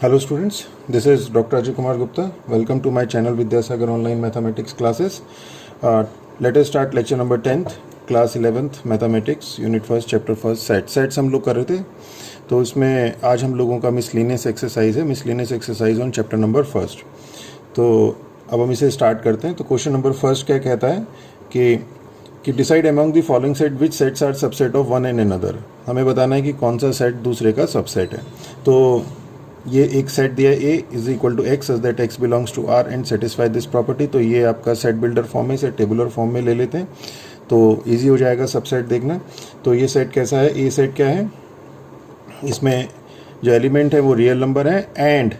Hello students, this is Dr. Ajay Kumar Gupta. Welcome to my channel Vidyasagar Online Mathematics Classes. Let us start lecture number 10th, class 11th Mathematics, Unit 1st, Chapter 1st, Sets हम लोग कर रहे थे. तो इसमें आज हम लोगों का मिसलिनियस एक्सरसाइज है, miscellaneous exercise on chapter number 1st. तो अब हम इसे स्टार्ट करते हैं. तो क्वेश्चन नंबर 1st क्या कहता है कि decide among the following set which sets are subset of one and another. हमें बताना है कि कौन सा सेट दूसरे का सबसेट है. तो ये एक सेट दिया है a is equal to X as that x belongs to r and satisfy this property. तो ये आपका सेट बिल्डर फॉर्म है, इसे टेबुलर फॉर्म में ले लेते हैं तो इजी हो जाएगा सबसेट देखना. तो ये सेट कैसा है, ए सेट क्या है, इसमें जो एलिमेंट है वो रियल नंबर है एंड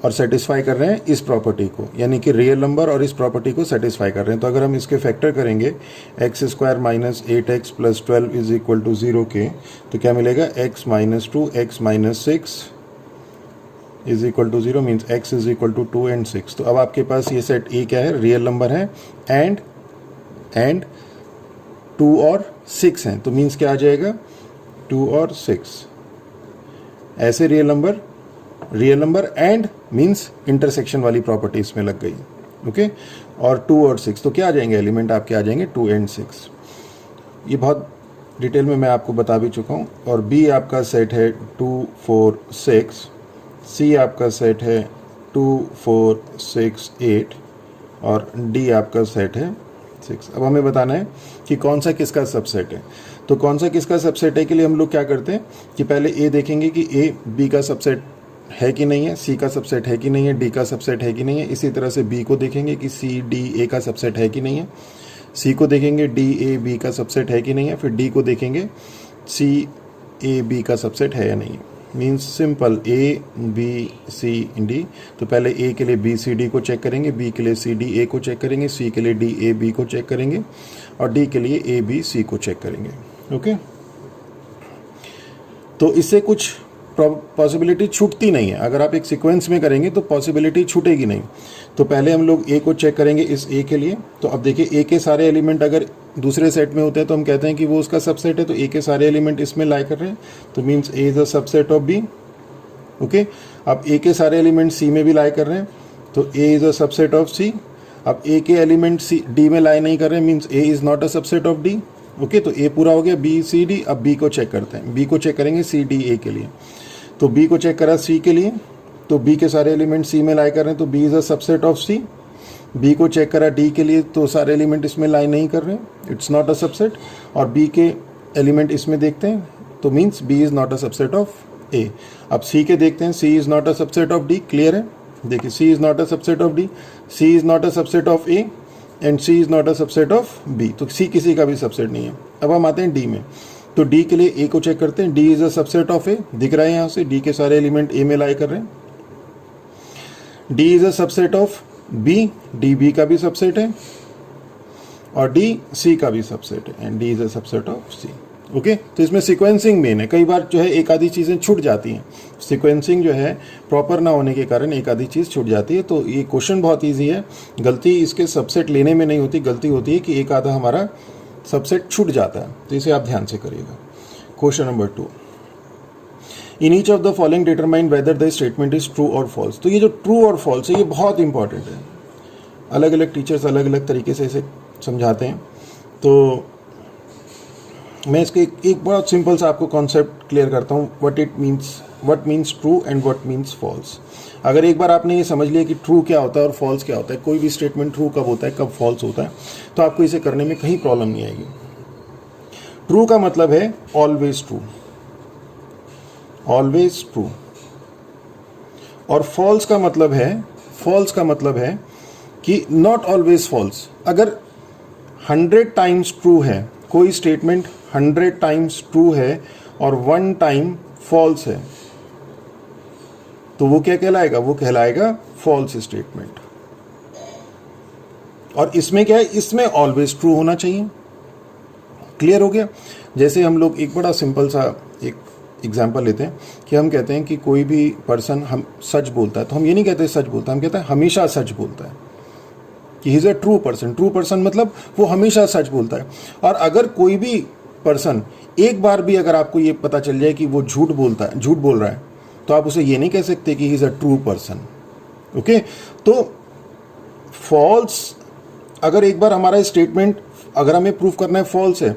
और सेटिस्फाई कर रहे हैं इस प्रॉपर्टी को, यानी कि रियल नंबर और इस प्रॉपर्टी को सेटिस्फाई कर रहे हैं. तो अगर हम इसके फैक्टर करेंगे X square minus 8x plus 12 is equal to 0 के, तो क्या मिलेगा x minus 2 x minus 6 is equal to 0 means x is equal to 2 and 6. तो अब आपके पास ये सेट ए क्या है, रियल नंबर है एंड 2 और 6 हैं. तो मीन्स क्या आ जाएगा, 2 और 6 ऐसे real number and means intersection वाली प्रॉपर्टी इसमें लग गई. ओके, और 2 और 6 तो क्या आ जाएंगे, एलिमेंट आपके आ जाएंगे 2 एंड 6. ये बहुत डिटेल में मैं आपको बता भी चुका हूँ. और बी आपका सेट है 2 4 6, सी आपका सेट है 2 4 6 8 और डी आपका सेट है 6. अब हमें बताना है कि कौन सा किसका सबसेट है. तो कौन सा किसका सबसेट है के लिए हम लोग क्या करते हैं कि पहले ए देखेंगे कि ए बी का सबसेट है कि नहीं है, सी का सबसेट है कि नहीं है, डी का सबसेट है कि नहीं है. इसी तरह से बी को देखेंगे कि सी डी ए का सबसेट है कि नहीं है, सी को देखेंगे डी ए बी का सबसेट है कि नहीं है, फिर डी को देखेंगे सी ए बी का सबसेट है या नहीं है. Means simple A B C D. तो पहले ए के लिए बी सी डी को चेक करेंगे, बी के लिए सी डी ए को चेक करेंगे, सी के लिए डी ए बी को चेक करेंगे और डी के लिए ए बी सी को चेक करेंगे. ओके, तो इससे कुछ पॉसिबिलिटी छूटती नहीं है. अगर आप एक सीक्वेंस में करेंगे तो पॉसिबिलिटी छूटेगी नहीं. तो पहले हम लोग ए को चेक करेंगे इस ए के लिए. तो अब देखिए ए के सारे एलिमेंट अगर दूसरे सेट में होते हैं तो हम कहते हैं कि वो उसका सबसेट है. तो ए के सारे एलिमेंट इसमें लाई कर रहे हैं तो means A is a subset of B. Okay, अब ए के सारे एलिमेंट सी में भी लाई कर रहे हैं तो ए इज अ सबसेट ऑफ सी. अब ए के एलिमेंट सी डी में लाई नहीं कर रहे हैं means A is not a subset of D. Okay, तो ए पूरा हो गया, बी सी डी. अब बी को चेक करते हैं, बी को चेक करेंगे सी डी ए के लिए. तो बी को चेक करा सी के लिए तो बी के सारे एलिमेंट सी में लाई कर रहे हैं तो B is a subset of C. B को चेक करा डी के लिए तो सारे एलिमेंट इसमें लाई नहीं कर रहे हैं, इट्स नॉट अ सबसेट. और बी के एलिमेंट इसमें देखते हैं तो means B is not a subset of A. अब सी के देखते हैं, C is not a subset of D. Clear है, देखिए C is not a subset of D, C is not a subset of A and C is not a subset of B. तो C किसी का भी subset नहीं है. अब हम आते हैं डी में. तो डी के लिए ए को चेक करते हैं, D is a subset of A. दिख रहा है यहाँ से डी के सारे एलिमेंट ए में लाई कर रहे हैं. D is a subset of B, D B का भी सबसेट है और डी सी का भी सबसेट है and D is a subset of C. Okay, तो इसमें सीक्वेंसिंग मेन है. कई बार जो है एक आधी चीज़ें छूट जाती हैं, सीक्वेंसिंग जो है प्रॉपर ना होने के कारण एक आधी चीज़ छूट जाती है. तो ये क्वेश्चन बहुत ईजी है. गलती इसके सबसेट लेने में नहीं होती, गलती होती है कि एक आधा हमारा सबसेट छूट जाता है. तो इसे आप ध्यान से करिएगा. Question number 2, in each of the following determine whether the statement is true और फॉल्स. तो ये जो ट्रू और फॉल्स है ये बहुत इंपॉर्टेंट है. अलग अलग टीचर्स अलग अलग तरीके से इसे समझाते हैं. तो मैं इसके एक बहुत सिंपल सा आपको कॉन्सेप्ट क्लियर करता हूँ. What means true and what means false. अगर एक बार आपने ये समझ लिया कि ट्रू क्या होता है और फॉल्स क्या होता है, कोई भी स्टेटमेंट ट्रू कब होता है कब फॉल्स होता है, तो आपको इसे करने में कहीं प्रॉब्लम नहीं आएगी. ट्रू का मतलब है ऑलवेज ट्रू, ऑलवेज ट्रू. और फॉल्स का मतलब है कि नॉट ऑलवेज फॉल्स. अगर 100 टाइम्स ट्रू है, कोई स्टेटमेंट 100 टाइम्स ट्रू है और 1 टाइम फॉल्स है तो वो क्या कहलाएगा, वो कहलाएगा फॉल्स स्टेटमेंट. और इसमें क्या है, इसमें ऑलवेज ट्रू होना चाहिए. क्लियर हो गया. जैसे हम लोग एक बड़ा सिंपल सा एक एग्जाम्पल लेते हैं कि हम कहते हैं कि कोई भी पर्सन हम सच बोलता है तो हम ये नहीं कहते सच बोलता है, हम कहते हैं हमेशा सच बोलता है, कि he is a true person. True person मतलब वो हमेशा सच बोलता है. और अगर कोई भी पर्सन एक बार भी अगर आपको ये पता चल जाए कि वो झूठ बोल रहा है तो आप उसे ये नहीं कह सकते कि he is a true person. Okay, तो फॉल्स, अगर एक बार हमारा स्टेटमेंट अगर हमें प्रूफ करना है फॉल्स है,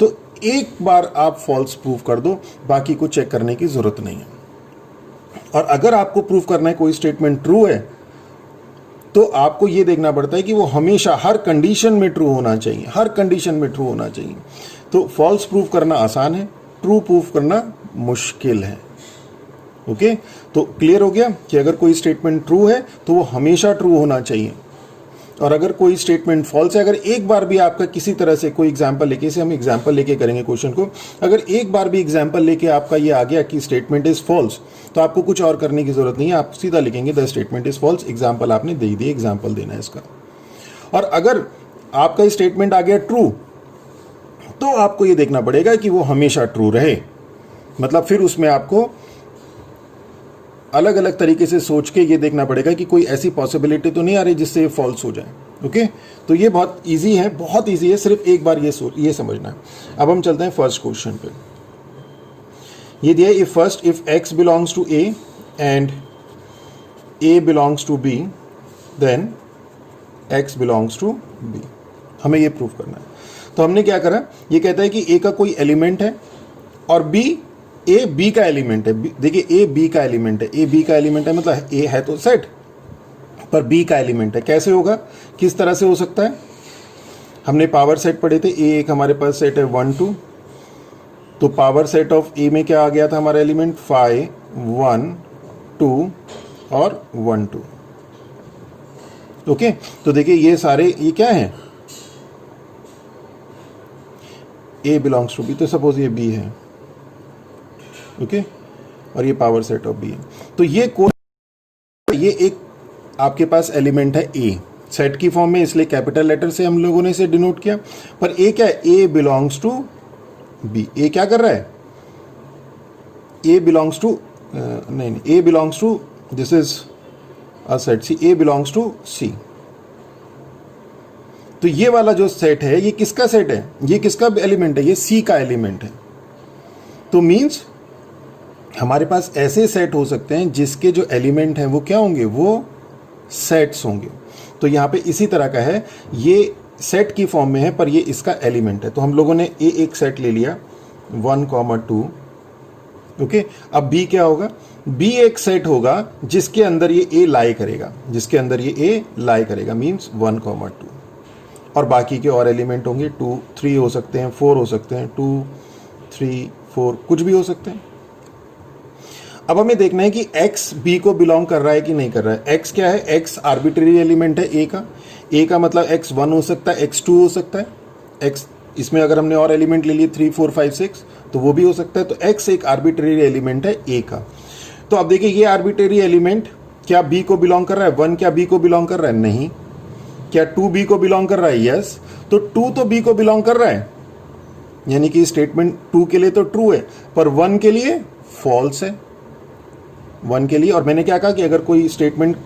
तो एक बार आप फॉल्स प्रूफ कर दो, बाकी को चेक करने की जरूरत नहीं है। और अगर आपको प्रूफ करना है कोई स्टेटमेंट ट्रू है, तो आपको यह देखना पड़ता है कि वो हमेशा हर कंडीशन में ट्रू होना चाहिए, हर कंडीशन में ट्रू होना चाहिए। तो फॉल्स प्रूफ करना आसान है, ट्रू प्रूफ करना मुश्किल है। ओके, तो क्लियर हो गया कि अगर कोई स्टेटमेंट ट्रू है तो वो हमेशा ट्रू होना चाहिए, और अगर कोई स्टेटमेंट फॉल्स है, अगर एक बार भी आपका किसी तरह से कोई एग्जांपल लेके, इसे हम एग्जांपल लेके करेंगे क्वेश्चन को, अगर एक बार भी एग्जांपल लेके आपका ये आ गया कि स्टेटमेंट इज फॉल्स, तो आपको कुछ और करने की जरूरत नहीं है, आप सीधा लिखेंगे the statement is false, example आपने दे दिया, एग्जाम्पल देना है इसका। और अगर आपका स्टेटमेंट आ गया ट्रू, तो आपको ये देखना पड़ेगा कि वो हमेशा ट्रू रहे, मतलब फिर उसमें आपको अलग अलग तरीके से सोच के ये देखना पड़ेगा कि कोई ऐसी पॉसिबिलिटी तो नहीं आ रही जिससे ये फॉल्स हो जाए। ओके, तो ये बहुत इजी है, बहुत इजी है, सिर्फ एक बार ये समझना है। अब हम चलते हैं फर्स्ट क्वेश्चन पे। ये दिया if x belongs to a and a belongs to b, then x belongs to b। हमें ये प्रूफ करना है। तो हमने क्या करा, ये कहता है कि a का कोई एलिमेंट है और ए बी का एलिमेंट है। देखिए ए बी का एलिमेंट है, ए बी का एलिमेंट है, मतलब ए है तो सेट, पर बी का एलिमेंट है। कैसे होगा, किस तरह से हो सकता है, हमने पावर सेट पढ़े थे, ए एक हमारे पास सेट है 1 2, तो पावर सेट ऑफ ए में क्या आ गया था हमारा एलिमेंट 5 1 2 और 1 2। ओके, तो देखिए ये सारे ये क्या है, ए बिलोंग्स टू बी, तो सपोज ये बी है। ओके, और ये पावर सेट ऑफ बी है। तो ये एक आपके पास एलिमेंट है ए, सेट की फॉर्म में, इसलिए कैपिटल लेटर से हम लोगों ने इसे डिनोट किया। पर ए क्या है, A belongs to B. A क्या कर रहा है, ए बिलोंग्स टू नहीं, A belongs to, this is a set C, A belongs to C. तो ये वाला जो सेट है, ये किसका सेट है, ये किसका एलिमेंट है, ये सी का एलिमेंट है। तो मीन्स हमारे पास ऐसे सेट हो सकते हैं जिसके जो एलिमेंट हैं वो क्या होंगे, वो सेट्स होंगे। तो यहाँ पे इसी तरह का है, ये सेट की फॉर्म में है पर ये इसका एलिमेंट है। तो हम लोगों ने ए एक सेट ले लिया 1 2। ओके, अब बी क्या होगा, बी एक सेट होगा जिसके अंदर ये ए लाई करेगा, जिसके अंदर ये ए लाई करेगा, मीन्स 1 2, और बाकी के और एलिमेंट होंगे 2 3 हो सकते हैं, 4 हो सकते हैं, 2 3 4 कुछ भी हो सकते हैं। अब हमें देखना है कि x b को बिलोंग कर रहा है कि नहीं कर रहा है। x क्या है, x आर्बिट्रेरी एलिमेंट है a का मतलब x 1 हो सकता है, x 2 हो सकता है, x इसमें अगर हमने और एलिमेंट ले लिए 3 4 5 6 तो वो भी हो सकता है। तो x एक आर्बिट्रेरी एलिमेंट है a का। तो अब देखिए ये आर्बिट्रेरी एलिमेंट क्या b को बिलोंग कर रहा है, 1 क्या b को बिलोंग कर रहा है, नहीं। क्या 2 b को बिलोंग कर रहा है, यस। तो 2 तो b को बिलोंग कर रहा है, यानी कि स्टेटमेंट 2 के लिए तो ट्रू है, पर 1 के लिए फॉल्स है, 1 के लिए। और मैंने क्या कहा कि अगर कोई स्टेटमेंट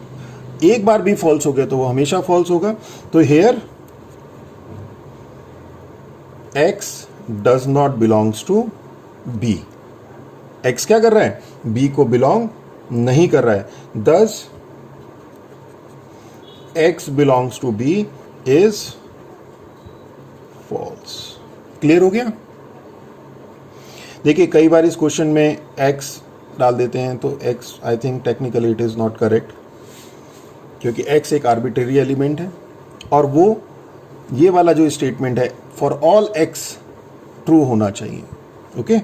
एक बार भी फॉल्स हो गया तो वो हमेशा फॉल्स होगा। तो here x does not belongs to b। x क्या कर रहा है, b को बिलोंग नहीं कर रहा है, thus x belongs to b is false. Clear हो गया। देखिए कई बार इस क्वेश्चन में x डाल देते हैं, तो x I think technically it is not correct, क्योंकि x एक आर्बिट्रेरी एलिमेंट है, और वो ये वाला जो स्टेटमेंट है फॉर ऑल x ट्रू होना चाहिए। ओके,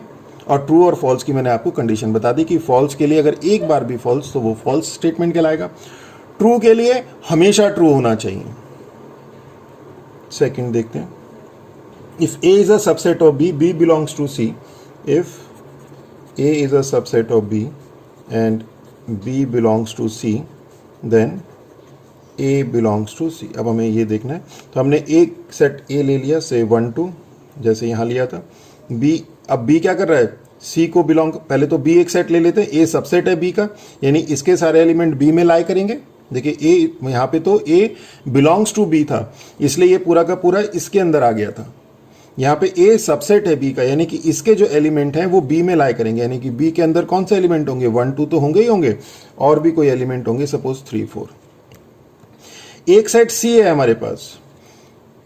और ट्रू और फॉल्स की मैंने आपको कंडीशन बता दी कि फॉल्स के लिए अगर एक बार भी फॉल्स तो वो फॉल्स स्टेटमेंट कहलाएगा, ट्रू के लिए हमेशा ट्रू होना चाहिए। सेकंड देखते हैं, if a is a subset of b, b belongs to c, if a is a subset of b and b belongs to c, then a belongs to c। अब हमें ये देखना है, तो हमने एक सेट a ले लिया, से 1 2 जैसे यहाँ लिया था। b, अब b क्या कर रहा है, c को बिलोंग, पहले तो b एक सेट ले लेते हैं, a सबसेट है b का, यानी इसके सारे एलिमेंट b में लाई करेंगे। देखिए a यहाँ पे तो a बिलोंग्स टू b था, इसलिए ये पूरा का पूरा इसके अंदर आ गया था। यहाँ पे ए सबसेट है बी का, यानी कि इसके जो एलिमेंट हैं वो बी में लाई करेंगे, यानी कि बी के अंदर कौन से एलिमेंट होंगे, 1 2 तो होंगे ही होंगे, और भी कोई एलिमेंट होंगे, सपोज 3 4। एक सेट सी है हमारे पास,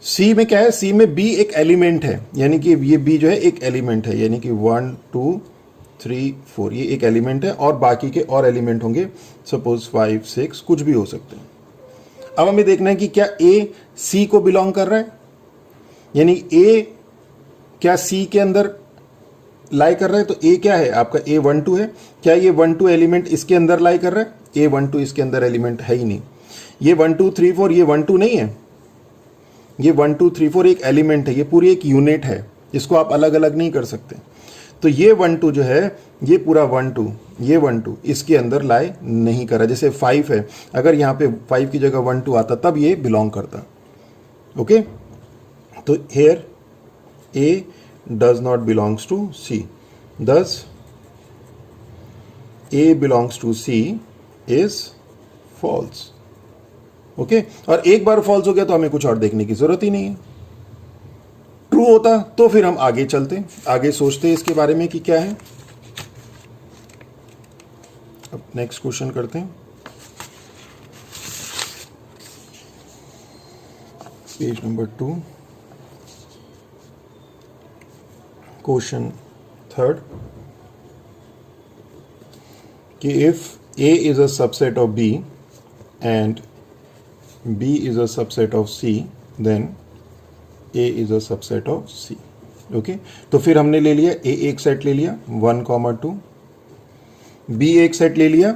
सी में क्या है, सी में बी एक एलिमेंट है, यानी कि ये बी जो है एक एलिमेंट है, यानी कि 1 2 3 4 ये एक एलिमेंट है, और बाकी के और एलिमेंट होंगे सपोज 5 6 कुछ भी हो सकते हैं। अब हमें देखना है कि क्या ए सी को बिलोंग कर रहा है, यानी ए क्या सी के अंदर लाई कर रहा है, तो ए क्या है आपका, ए 1 2 है, क्या ये 1 2 एलिमेंट इसके अंदर लाई कर रहा है, ए 1 2 इसके अंदर एलिमेंट है ही नहीं। ये 1 2 3 4 ये 1 2 नहीं है, ये 1 2 3 4 एक एलिमेंट है, ये पूरी एक यूनिट है, इसको आप अलग अलग नहीं कर सकते। तो ये 1 2 जो है, ये पूरा 1 2, ये 1 2 इसके अंदर लाई नहीं कर रहा। जैसे 5 है, अगर यहाँ पे 5 की जगह 1 2 आता तब ये बिलोंग करता। ओके, तो here A does not belongs to C, thus A belongs to C is false। Okay, और एक बार फॉल्स हो गया तो हमें कुछ और देखने की जरूरत ही नहीं है। ट्रू होता तो फिर हम आगे चलते, आगे सोचते इसके बारे में कि क्या है। अब नेक्स्ट क्वेश्चन करते हैं, पेज नंबर 2, क्वेश्चन 3rd, कि if A is a subset of B and B is a subset of C, then A is a subset of C। Okay, तो फिर हमने ले लिया A एक सेट ले लिया 1 2, B एक सेट ले लिया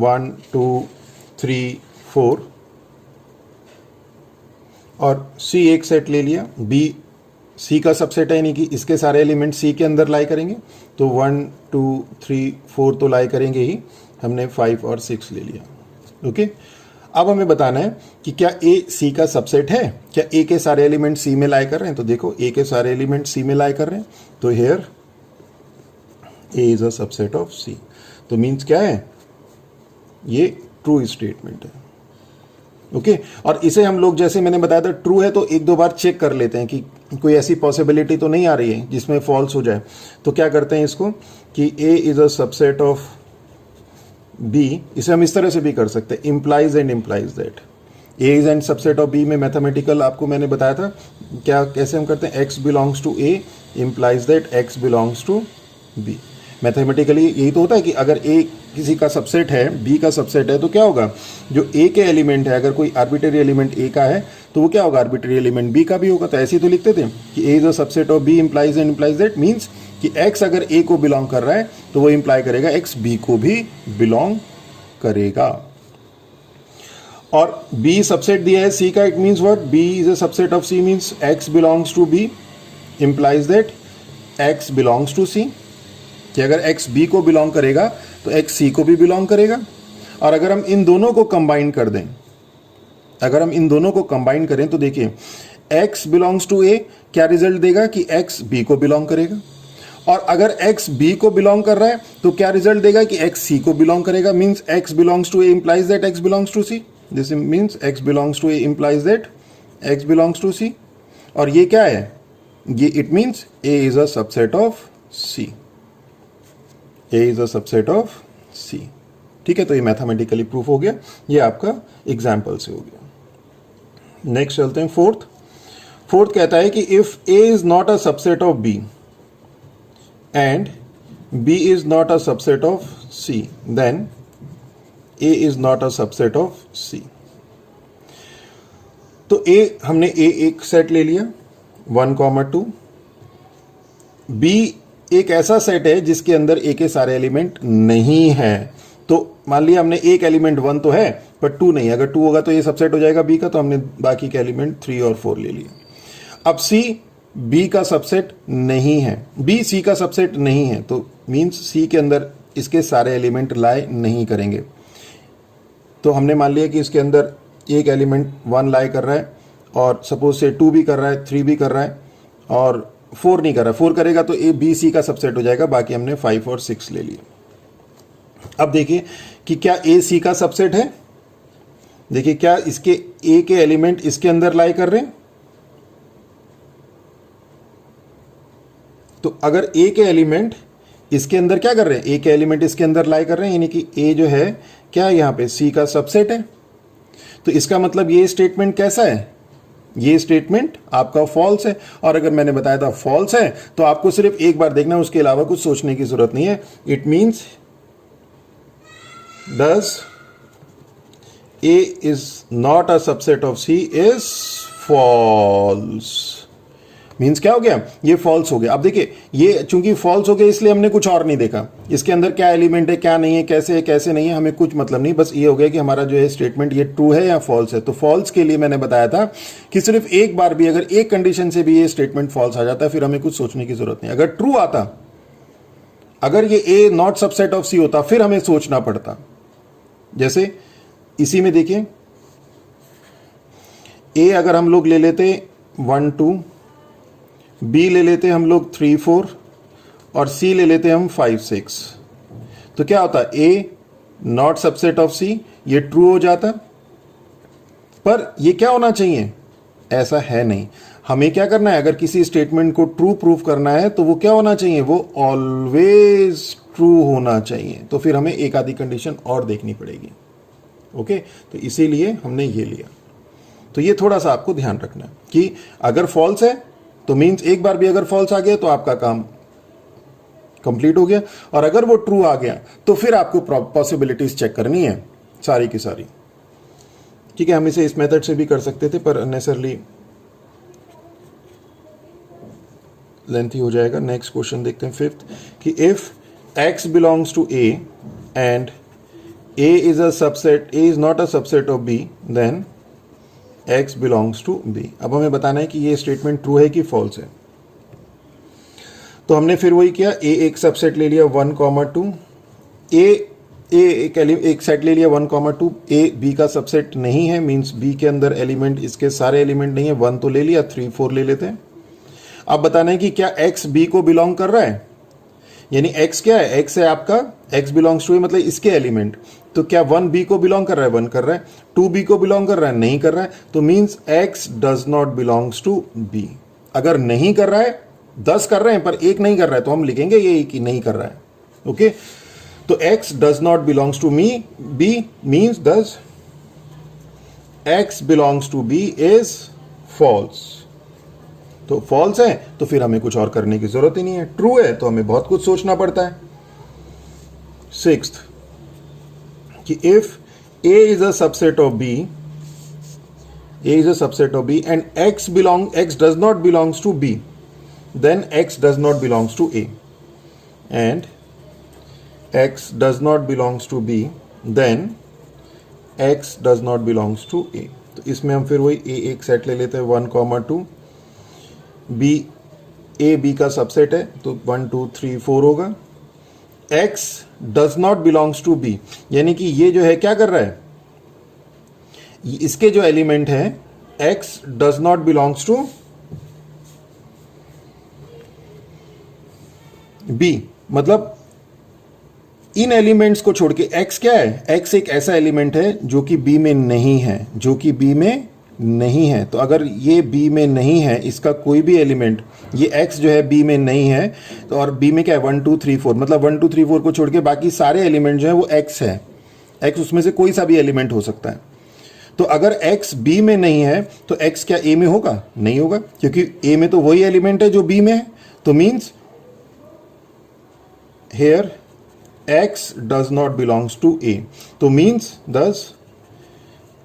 1 2 3 4, और C एक सेट ले लिया, B C का सबसेट है, यानी कि इसके सारे एलिमेंट C के अंदर लाई करेंगे, तो 1 2 3 4 तो लाई करेंगे ही, हमने 5 और 6 ले लिया। ओके, अब हमें बताना है कि क्या A C का सबसेट है, क्या A के सारे एलिमेंट C में लाई कर रहे हैं, तो देखो A के सारे एलिमेंट C में लाई कर रहे हैं, तो here A is a subset of C। तो मीन्स क्या है, ये ट्रू स्टेटमेंट है। ओके, और इसे हम लोग जैसे मैंने बताया था ट्रू है तो एक दो बार चेक कर लेते हैं कि कोई ऐसी पॉसिबिलिटी तो नहीं आ रही है जिसमें फॉल्स हो जाए। तो क्या करते हैं इसको कि A is a subset of B, इसे हम इस तरह से भी कर सकते हैं, implies and implies that A is and subset of B में मैथमेटिकल आपको मैंने बताया था क्या, कैसे हम करते हैं, X belongs to A implies that X belongs to B। Mathematically यही तो होता है कि अगर A किसी का सबसेट है, B का सबसेट है, तो क्या होगा, जो A के एलिमेंट है, अगर कोई आर्बिट्रेरी एलिमेंट A का है तो वो क्या होगा, आर्बिट्रेरी एलिमेंट B का भी होगा। तो ऐसे ही तो लिखते थे कि A is a subset of B implies and implies that, means कि X अगर A को बिलोंग कर रहा है तो वो इम्प्लाई करेगा X B को भी बिलोंग करेगा। और B सबसेट दिया है C का, it means what, B is a subset of C means X belongs to B implies that X belongs to C, कि अगर X B को बिलोंग करेगा तो X C को भी बिलोंग करेगा। और अगर हम इन दोनों को कंबाइन कर दें, अगर हम इन दोनों को कंबाइन करें तो देखिए X बिलोंग्स टू A क्या रिजल्ट देगा कि X B को बिलोंग करेगा, और अगर X B को बिलोंग कर रहा है तो क्या रिजल्ट देगा कि X C को बिलोंग करेगा, means X belongs to A implies that X belongs to C, this means X belongs to A implies that X belongs to C। और ये क्या है, ये it means A is a subset of C, A is a subset of C। ठीक है, तो ये mathematically proof हो गया, ये आपका एग्जाम्पल से हो गया। नेक्स्ट चलते हैं फोर्थ कहता है कि if A is not a subset of B and B is not a subset of C, then A is not a subset of C। तो हमने A एक सेट ले लिया 1 2, B एक ऐसा सेट है जिसके अंदर A के सारे एलिमेंट नहीं है। तो मान लिया हमने एक एलिमेंट 1 तो है पर 2 नहीं, अगर 2 होगा तो ये सबसेट हो जाएगा B का, तो हमने बाकी के एलिमेंट 3 और 4 ले लिए। अब C B का सबसेट नहीं है, B C का सबसेट नहीं है, तो मीन्स C के अंदर इसके सारे एलिमेंट लाई नहीं करेंगे। तो हमने मान लिया कि इसके अंदर एक एलिमेंट 1 लाई कर रहा है, और सपोज से 2 भी कर रहा है, 3 भी कर रहा है, और 4 नहीं कर रहा है। 4 करेगा तो A B C का सबसेट हो जाएगा, बाकी हमने 5 और 6 ले लिए। अब देखिए कि क्या A C का सबसेट है, देखिए क्या इसके A के एलिमेंट इसके अंदर लाई कर रहे हैं, तो अगर ए के एलिमेंट इसके अंदर क्या कर रहे हैं, ए के एलिमेंट इसके अंदर लाई कर रहे हैं, यानी कि ए जो है क्या यहाँ पे सी का सबसेट है, तो इसका मतलब ये स्टेटमेंट कैसा है, ये स्टेटमेंट आपका फॉल्स है। और अगर मैंने बताया था फॉल्स है तो आपको सिर्फ एक बार देखना, उसके अलावा कुछ सोचने की जरूरत नहीं है। It means does A is not a subset of C is false. Means क्या हो गया, ये फॉल्स हो गया। अब देखिए ये चूंकि फॉल्स हो गया इसलिए हमने कुछ और नहीं देखा, इसके अंदर क्या एलिमेंट है क्या नहीं है, कैसे नहीं है, हमें कुछ मतलब नहीं, बस ये हो गया कि हमारा जो है स्टेटमेंट ये ट्रू है या फॉल्स है। तो फॉल्स के लिए मैंने बताया था कि सिर्फ एक बार भी अगर एक कंडीशन से भी ये स्टेटमेंट फॉल्स आ जाता है फिर हमें कुछ सोचने की जरूरत नहीं। अगर ट्रू आता, अगर ये ए नॉट सबसेट ऑफ सी होता फिर हमें सोचना पड़ता। जैसे इसी में देखिए ए अगर हम लोग ले लेते 1 2, बी ले लेते हम लोग 3 4 और सी ले लेते हम 5 6, तो क्या होता, ए नॉट सबसेट ऑफ सी, ये ट्रू हो जाता। पर ये क्या होना चाहिए, ऐसा है नहीं। हमें क्या करना है, अगर किसी स्टेटमेंट को ट्रू प्रूफ करना है तो वो क्या होना चाहिए, वो ऑलवेज ट्रू होना चाहिए। तो फिर हमें एक आधी कंडीशन और देखनी पड़ेगी। ओके, तो इसीलिए हमने ये लिया। तो ये थोड़ा सा आपको ध्यान रखना है कि अगर फॉल्स है तो मीन्स एक बार भी अगर फॉल्स आ गया तो आपका काम कंप्लीट हो गया, और अगर वो ट्रू आ गया तो फिर आपको पॉसिबिलिटीज चेक करनी है सारी की सारी। ठीक है, हम इसे इस मेथड से भी कर सकते थे पर अननेसेसरली लेंथी हो जाएगा। नेक्स्ट क्वेश्चन देखते हैं, फिफ्थ, कि if x belongs to a and a is a subset, a is not a subset of b, then x belongs to b। अब हमें बताना है कि ये स्टेटमेंट ट्रू है कि फॉल्स है। तो हमने फिर वही किया, a एक सबसेट ले लिया 1 2, a एक सेट ले लिया 1 2, a b का सबसेट नहीं है, मींस b के अंदर एलिमेंट, इसके सारे एलिमेंट नहीं है। 1 तो ले लिया, 3 4 ले लेते हैं। अब बताना है कि क्या x b को बिलोंग कर रहा है, यानी x क्या है, x है आपका x बिलोंग्स टू, मतलब इसके एलिमेंट। तो क्या 1 b को बिलोंग कर रहा है, 1 कर रहा है। 2 b को बिलोंग कर रहा है, नहीं कर रहा है। तो means x does not belongs to b। अगर नहीं कर रहा है, 10 कर रहे हैं पर एक नहीं कर रहा है, तो हम लिखेंगे ये कि नहीं कर रहा है। ओके, तो x does not belongs to me b means does x belongs to b is false. तो फॉल्स है तो फिर हमें कुछ और करने की जरूरत ही नहीं है। ट्रू है तो हमें बहुत कुछ सोचना पड़ता है। सिक्स्थ, कि if a is a subset of b, a is a subset of b and x does not belongs to b, then x does not belongs to a, and x does not belongs to b, then x does not belongs to a। तो इसमें हम फिर वही a एक set ले लेते हैं 1 2, b a b का सबसेट है तो 1 2 3 4 होगा। x does not belongs to b, यानी कि ये जो है क्या कर रहा है, इसके जो एलिमेंट है x does not belongs to b, मतलब इन एलिमेंट्स को छोड़ के x क्या है, x एक ऐसा एलिमेंट है जो कि b में नहीं है, जो कि b में नहीं है। तो अगर ये b में नहीं है, इसका कोई भी एलिमेंट, ये x जो है b में नहीं है, तो और b में क्या है 1 2 3 4, मतलब 1 2 3 4 को छोड़ के बाकी सारे एलिमेंट जो है वो x है। x उसमें से कोई सा भी एलिमेंट हो सकता है। तो अगर x b में नहीं है तो x क्या a में होगा, नहीं होगा, क्योंकि a में तो वही एलिमेंट है जो b में है। तो means here x does not belongs to a, तो means thus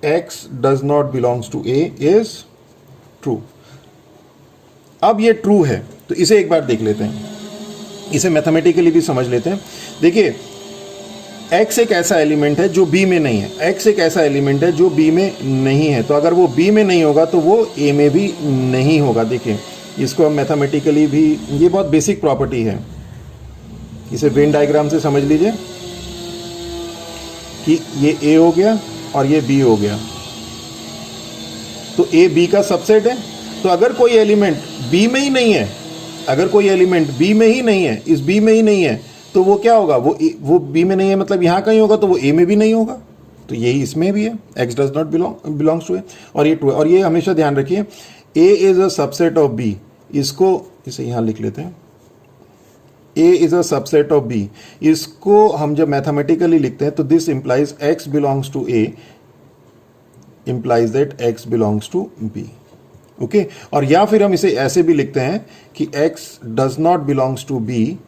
x does not belongs to a is true। अब ये ट्रू है तो इसे एक बार देख लेते हैं, इसे मैथमेटिकली भी समझ लेते हैं। देखिए x एक ऐसा एलिमेंट है जो b में नहीं है, x एक ऐसा एलिमेंट है जो b में नहीं है। तो अगर वो b में नहीं होगा तो वो a में भी नहीं होगा। देखिए इसको हम मैथमेटिकली भी, ये बहुत बेसिक प्रॉपर्टी है, इसे वेन डायग्राम से समझ लीजिए कि ये a हो गया और ये b हो गया, तो a b का सबसेट है। तो अगर कोई एलिमेंट b में ही नहीं है, अगर कोई एलिमेंट b में ही नहीं है, इस b में ही नहीं है, तो वो क्या होगा, वो b में नहीं है मतलब यहाँ कहीं होगा, तो वो a में भी नहीं होगा। तो यही इसमें भी है, x does not belongs to a, और ये ट्रू है। और ये हमेशा ध्यान रखिए, a is a subset of b, इसे यहाँ लिख लेते हैं, A is a subset of B, इसको हम जब मैथमेटिकली लिखते हैं तो this implies x belongs to A implies that x belongs to B. Okay, और या फिर हम इसे ऐसे भी लिखते हैं कि X does not belongs to B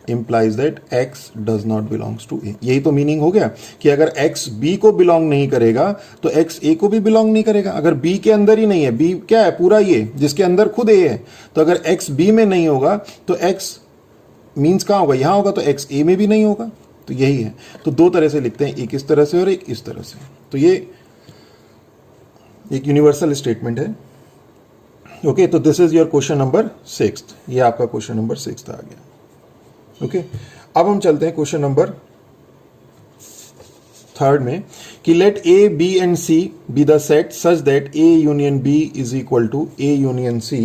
implies that x does not belongs to a। यही तो मीनिंग हो गया कि अगर x b को बिलोंग नहीं करेगा तो x a को भी बिलोंग नहीं करेगा। अगर b के अंदर ही नहीं है, b क्या है, पूरा ये जिसके अंदर खुद a है, तो अगर x b में नहीं होगा तो x मीन्स कहाँ होगा, यहां होगा, तो x a में भी नहीं होगा। तो यही है। तो दो तरह से लिखते हैं, एक इस तरह से और एक इस तरह से। तो ये एक यूनिवर्सल स्टेटमेंट है। ओके, तो this is your question number 6। ये आपका क्वेश्चन नंबर 6 आ गया। ओके, अब हम चलते हैं क्वेश्चन नंबर 3 में कि let A B and C be the set such that A union B is equal to A union C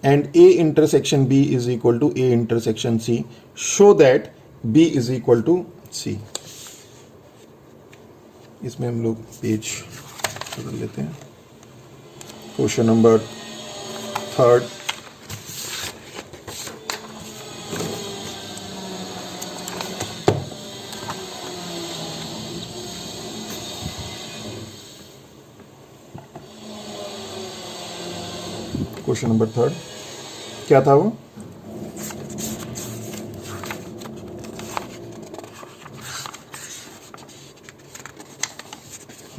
and A intersection B is equal to A intersection C, show that B is equal to C. इसमें हम लोग page बदल लेते हैं। Question number 3। Question number 3 क्या था वो,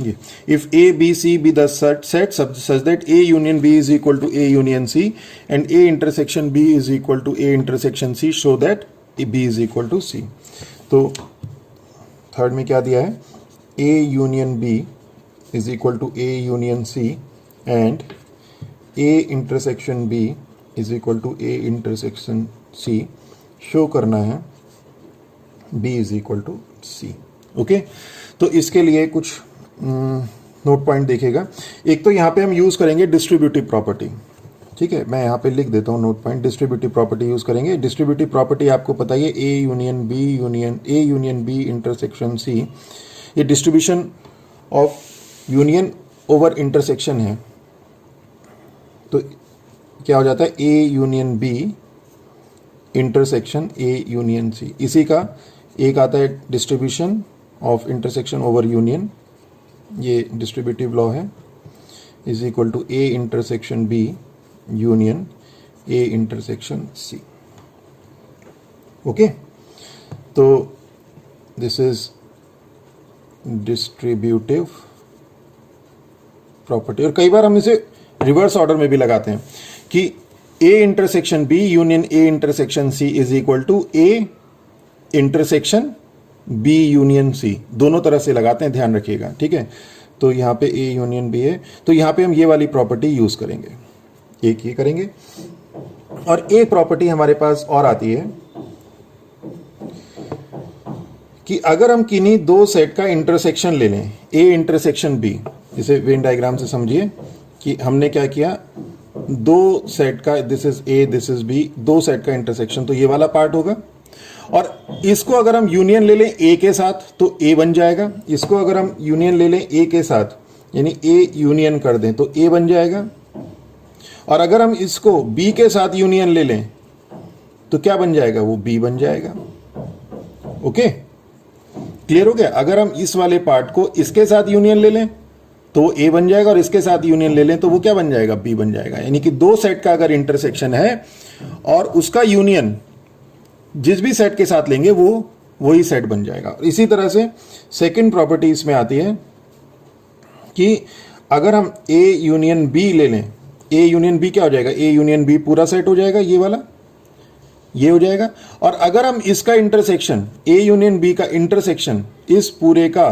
ये if A B C be the set such that A union B is equal to A union C and A intersection B is equal to A intersection C, show that B is equal to C. तो 3 में क्या दिया है, A union B is equal to A union C and A intersection B is equal to A intersection C, show करना है B is equal to C. Okay, तो इसके लिए कुछ नोट पॉइंट देखेगा। एक तो यहाँ पे हम यूज करेंगे डिस्ट्रीब्यूटिव प्रॉपर्टी। ठीक है, मैं यहाँ पे लिख देता हूँ note point, distributive property use करेंगे। डिस्ट्रीब्यूटिव प्रॉपर्टी आपको पता ही है, A union B union A union B intersection C, ये distribution of union over intersection है। तो क्या हो जाता है, A union B intersection A union C. इसी का एक आता है distribution of intersection over union, ये डिस्ट्रीब्यूटिव लॉ है, is equal to A intersection B union A intersection C. Okay, तो दिस इज डिस्ट्रीब्यूटिव प्रॉपर्टी। और कई बार हम इसे रिवर्स ऑर्डर में भी लगाते हैं कि A intersection B union A intersection C is equal to A intersection B union C, दोनों तरफ से लगाते हैं, ध्यान रखिएगा। ठीक है, तो यहां पे ए यूनियन बी है, तो यहां पे हम ये वाली प्रॉपर्टी यूज करेंगे, एक ये करेंगे। और एक प्रॉपर्टी हमारे पास और आती है कि अगर हम किन्हीं दो सेट का इंटरसेक्शन ले लें, ए इंटरसेक्शन बी, इसे वेन डायग्राम से समझिए कि हमने क्या किया, दो सेट का, this is A this is B, दो सेट का इंटरसेक्शन, तो ये वाला पार्ट होगा। और इसको अगर हम यूनियन ले लें ए के साथ तो ए बन जाएगा, इसको अगर हम यूनियन ले लें ए के साथ, यानी ए यूनियन कर दें तो ए बन जाएगा। और अगर हम इसको बी के साथ यूनियन ले लें तो क्या बन जाएगा, वो बी बन जाएगा। ओके, क्लियर हो गया। अगर हम इस वाले पार्ट को इसके साथ यूनियन ले लें तो वो ए बन जाएगा, और इसके साथ यूनियन ले लें तो वो क्या बन जाएगा, बी बन जाएगा। यानी कि दो सेट का अगर इंटरसेक्शन है और उसका यूनियन जिस भी सेट के साथ लेंगे वो वही सेट बन जाएगा। इसी तरह से सेकंड प्रॉपर्टी इसमें आती है कि अगर हम ए यूनियन बी ले लें, ए यूनियन बी क्या हो जाएगा, ए यूनियन बी पूरा सेट हो जाएगा, ये वाला ये हो जाएगा। और अगर हम इसका इंटरसेक्शन, ए यूनियन बी का इंटरसेक्शन, इस पूरे का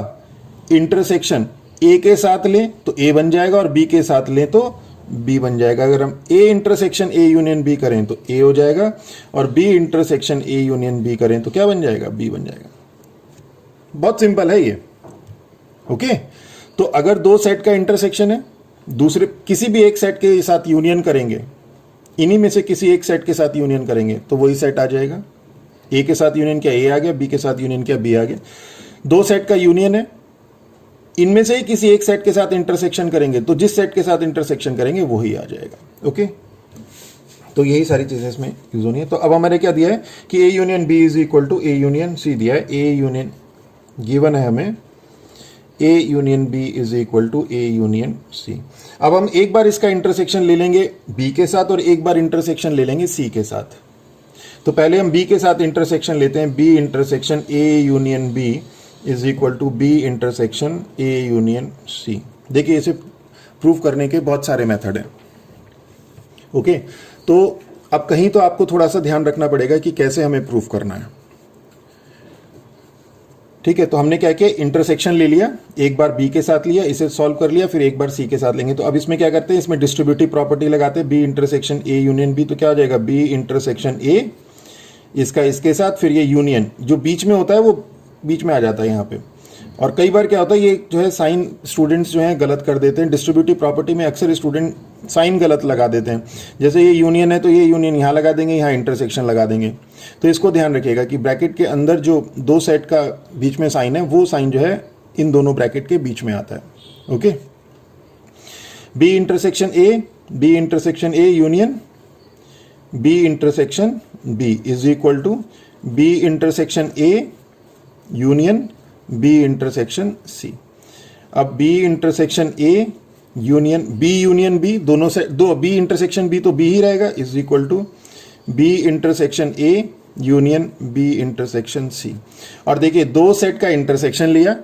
इंटरसेक्शन ए के साथ लें तो ए बन जाएगा, और बी के साथ लें तो बी बन जाएगा। अगर हम A intersection A union B करें तो ए हो जाएगा, और B intersection A union B करें तो क्या बन जाएगा, बी बन जाएगा। बहुत सिंपल है ये। ओके, तो अगर दो सेट का इंटरसेक्शन है, दूसरे किसी भी एक सेट के साथ यूनियन करेंगे, इन्हीं में से किसी एक सेट के साथ यूनियन करेंगे तो वही सेट आ जाएगा। ए के साथ यूनियन किया ए आ गया, बी के साथ यूनियन किया बी आ गया। दो सेट का यूनियन है, इनमें से ही किसी एक सेट के साथ इंटरसेक्शन करेंगे तो जिस सेट के साथ इंटरसेक्शन करेंगे वही आ जाएगा। ओके, तो यही सारी चीज़ें इसमें यूज होनी है। तो अब हमारे क्या दिया है कि A union B is equal to A union C दिया है। ए यूनियन गिवन है हमें, A union B is equal to A union C. अब हम एक बार इसका इंटरसेक्शन ले लेंगे बी के साथ और एक बार इंटरसेक्शन ले लेंगे सी के साथ। तो पहले हम बी के साथ इंटरसेक्शन लेते हैं, B intersection A union B is equal to B intersection A union C. देखिए इसे प्रूव करने के बहुत सारे मेथड हैं। ओके, तो अब कहीं तो आपको थोड़ा सा ध्यान रखना पड़ेगा कि कैसे हमें प्रूव करना है। ठीक है, तो हमने क्या किया, इंटरसेक्शन ले लिया, एक बार बी के साथ लिया, इसे सॉल्व कर लिया, फिर एक बार सी के साथ लेंगे। तो अब इसमें क्या करते हैं, इसमें डिस्ट्रीब्यूटिव प्रॉपर्टी लगाते हैं, B intersection A union B. तो क्या हो जाएगा, बी इंटरसेक्शन ए इसका इसके साथ, फिर ये यूनियन जो बीच में होता है वो बीच में आ जाता है यहाँ पे। और कई बार क्या होता है, ये जो है साइन स्टूडेंट्स जो हैं गलत कर देते हैं। डिस्ट्रीब्यूटिव प्रॉपर्टी में अक्सर स्टूडेंट साइन गलत लगा देते हैं। जैसे ये यूनियन है तो ये यूनियन यहाँ लगा देंगे, यहाँ इंटरसेक्शन लगा देंगे। तो इसको ध्यान रखिएगा कि ब्रैकेट के अंदर जो दो सेट का बीच में साइन है वो साइन जो है इन दोनों ब्रैकेट के बीच में आता है। Okay, B intersection A union B intersection B is equal to B intersection A union B intersection C. अब B intersection A union B, दोनों से दो बी इंटरसेक्शन बी तो बी ही रहेगा, is equal to B intersection A union B intersection C. और देखिए दो सेट का इंटरसेक्शन लिया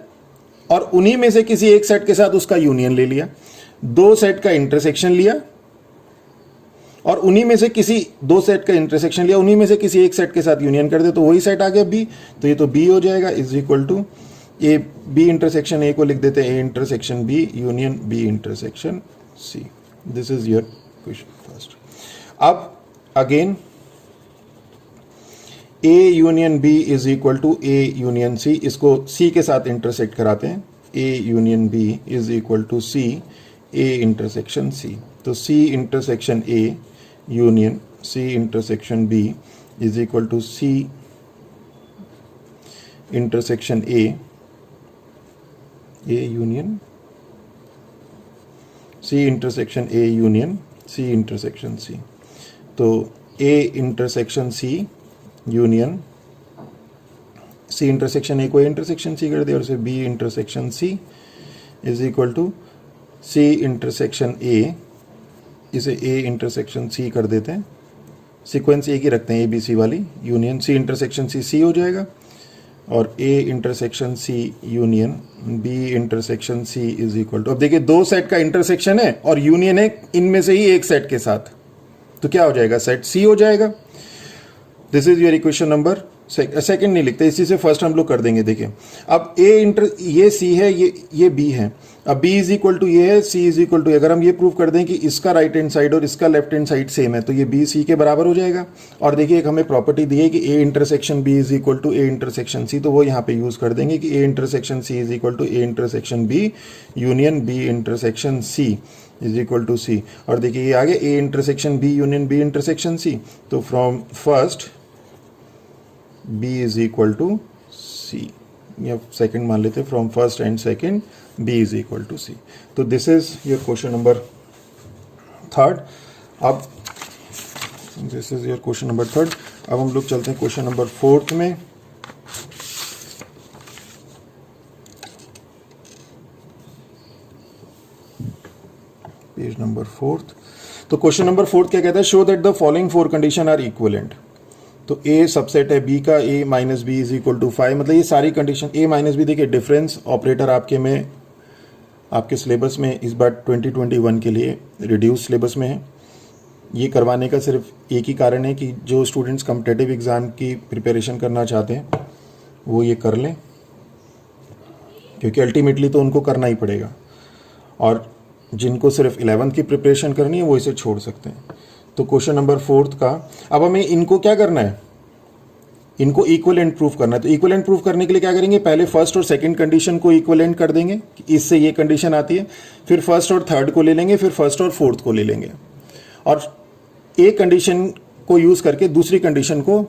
और उन्हीं में से किसी एक सेट के साथ उसका यूनियन ले लिया। दो सेट का इंटरसेक्शन लिया और उन्हीं में से किसी दो सेट का इंटरसेक्शन लिया, उन्हीं में से किसी एक सेट के साथ यूनियन कर दे तो वही सेट आ गया बी। तो ये तो बी हो जाएगा, is equal to A B intersection A को लिख देते हैं A intersection B union B intersection C. This is your question first. अब again A union B is equal to A union C, इसको सी के साथ इंटरसेक्ट कराते हैं। A union B is equal to C A intersection C. तो C intersection A union C intersection B is equal to C intersection A union C intersection A union C intersection C. तो A intersection C union C intersection A को A intersection C कर दिया और इसे B intersection C is equal to C intersection A, इसे A intersection C कर देते हैं। सीक्वेंस एक ही रखते हैं, ए बी सी वाली। यूनियन सी इंटरसेक्शन सी सी हो जाएगा और A intersection C union B intersection C is equal to, अब देखिए दो सेट का इंटरसेक्शन है और यूनियन है इनमें से ही एक सेट के साथ, तो क्या हो जाएगा, सेट सी हो जाएगा। This is your equation number second नहीं लिखते, इसी से फर्स्ट हम लोग कर देंगे। देखिए अब ये सी है, ये बी है। अब b इज इक्वल टू ये है, c इज इक्वल टू, अगर हम ये प्रूव कर दें कि इसका राइट हैंड साइड और इसका लेफ्ट हैंड साइड सेम है तो ये b c के बराबर हो जाएगा। और देखिए एक हमें प्रॉपर्टी दी है कि a intersection b is equal to a intersection c, तो वो यहाँ पे यूज कर देंगे कि a intersection c is equal to a intersection b union b intersection c is equal to c। और देखिए ये आगे a intersection b union b intersection c, तो from first b is equal to c, या second मान लेते हैं, from first and second b is equal to c। तो this is your question number third. अब this is your question number third. अब हम लोग चलते हैं क्वेश्चन नंबर फोर्थ में। Page number fourth. तो क्वेश्चन नंबर फोर्थ क्या कहता है, show that the following four condition are equivalent. तो a सबसेट है b का, a minus B is equal to 5, मतलब ये सारी कंडीशन a माइनस बी। देखिए डिफरेंस ऑपरेटर आपके सिलेबस में इस बार 2021 के लिए रिड्यूस सिलेबस में है। ये करवाने का सिर्फ एक ही कारण है कि जो स्टूडेंट्स कॉम्पिटिटिव एग्ज़ाम की प्रिपरेशन करना चाहते हैं वो ये कर लें, क्योंकि अल्टीमेटली तो उनको करना ही पड़ेगा। और जिनको सिर्फ 11th की प्रिपरेशन करनी है वो इसे छोड़ सकते हैं। तो क्वेश्चन नंबर फोर्थ का, अब हमें इनको क्या करना है, इनको इक्विवेलेंट प्रूफ करना है। तो इक्विवेलेंट प्रूफ करने के लिए क्या करेंगे, पहले फर्स्ट और सेकंड कंडीशन को इक्विवेलेंट कर देंगे, इससे ये कंडीशन आती है। फिर फर्स्ट और थर्ड को ले लेंगे, फिर फर्स्ट और फोर्थ को ले लेंगे और एक कंडीशन को यूज करके दूसरी कंडीशन को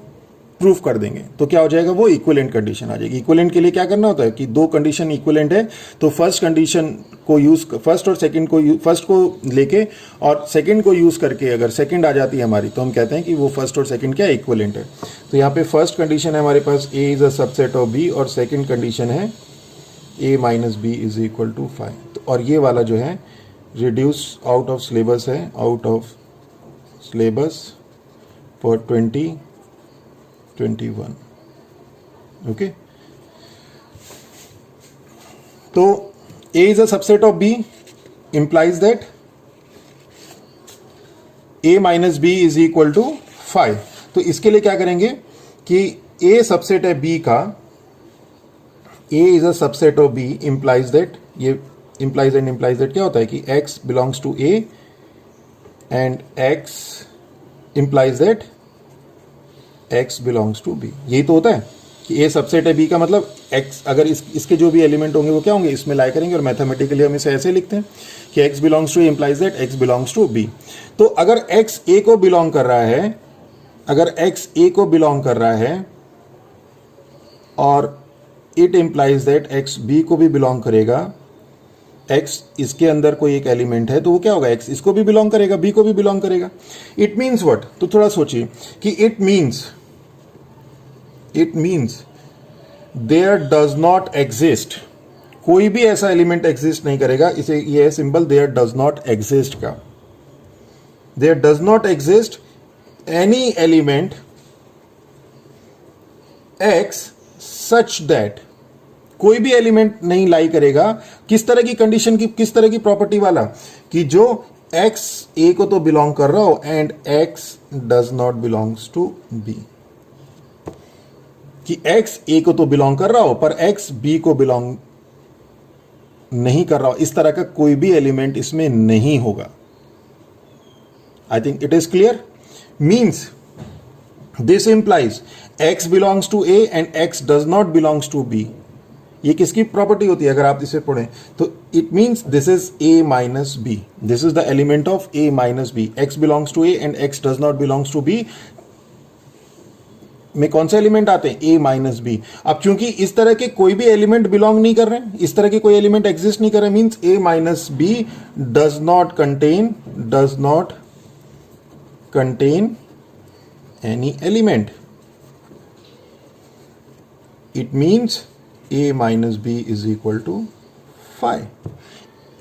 प्रूफ कर देंगे तो क्या हो जाएगा, वो इक्विवेलेंट कंडीशन आ जाएगी। इक्विवेलेंट के लिए क्या करना होता है कि दो कंडीशन इक्विवेलेंट है तो फर्स्ट कंडीशन को यूज, फर्स्ट और सेकंड को, फर्स्ट को लेके और सेकंड को यूज करके अगर सेकंड आ जाती है हमारी तो हम कहते हैं कि वो फर्स्ट और सेकंड क्या इक्विवेलेंट है। तो यहाँ पे फर्स्ट कंडीशन है हमारे पास A is a subset of B और सेकंड कंडीशन है A minus B is equal to 5। तो और ये वाला जो है रिड्यूस आउट ऑफ सिलेबस है, out of syllabus for 2021। Okay, तो A is a subset of B implies that A minus B is equal to 5। तो इसके लिए क्या करेंगे कि A सबसेट है B का, A is a subset of B implies that, ये implies and implies that क्या होता है कि X belongs to A and X implies that X belongs to B। यही तो होता है कि A सबसेट है B का मतलब X, अगर इसके जो भी एलिमेंट होंगे वो क्या होंगे, इसमें लाई करेंगे और मैथमेटिकली हम इसे ऐसे लिखते हैं कि X belongs to A implies that X belongs to B। तो अगर X A को बिलोंग कर रहा है, अगर X A को बिलोंग कर रहा है और it implies that X B को भी बिलोंग करेगा, X इसके अंदर कोई एक एलिमेंट है तो वो क्या होगा, X इसको भी बिलोंग करेगा, B को भी बिलोंग करेगा। इट मीन्स व्हाट, तो थोड़ा सोचिए कि it means there does not exist, कोई भी ऐसा एलिमेंट एग्जिस्ट नहीं करेगा, इसे ये है symbol there does not exist का। There does not exist any element X such that, कोई भी एलिमेंट नहीं लाई करेगा, किस तरह की कंडीशन की, किस तरह की प्रॉपर्टी वाला, कि जो X A को तो बिलोंग कर रहा हो and X does not belongs to B, कि X A को तो बिलोंग कर रहा हो पर X B को बिलोंग नहीं कर रहा हो, इस तरह का कोई भी एलिमेंट इसमें नहीं होगा। I think it is clear. Means this implies X belongs to A and X does not belongs to B। ये किसकी प्रॉपर्टी होती है अगर आप इसे पढ़ें तो it means this is A minus B, this is the element of A minus B। X belongs to A and X does not belongs to B में कौन से एलिमेंट आते हैं, A माइनस B। अब क्योंकि इस तरह के कोई भी एलिमेंट बिलोंग नहीं कर रहे हैं, इस तरह के कोई एलिमेंट एग्जिस्ट नहीं कर रहे, means A minus B does not contain any element. It means A minus B is equal to 5।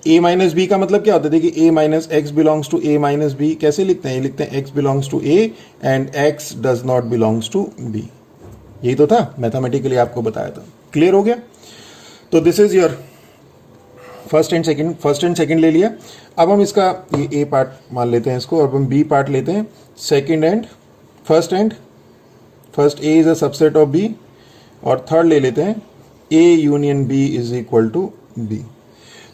A minus B का मतलब क्या होता है, देखिए A minus X belongs to A minus B, कैसे लिखते हैं, ये लिखते हैं X belongs to A and X does not belongs to B। यही तो था, मैथमेटिकली आपको बताया था। क्लियर हो गया। तो this is your first and second ले लिया। अब हम इसका ये A पार्ट मान लेते हैं इसको, अब हम B पार्ट लेते हैं, second and first A is a subset of B और थर्ड ले लेते हैं A union B is equal to B।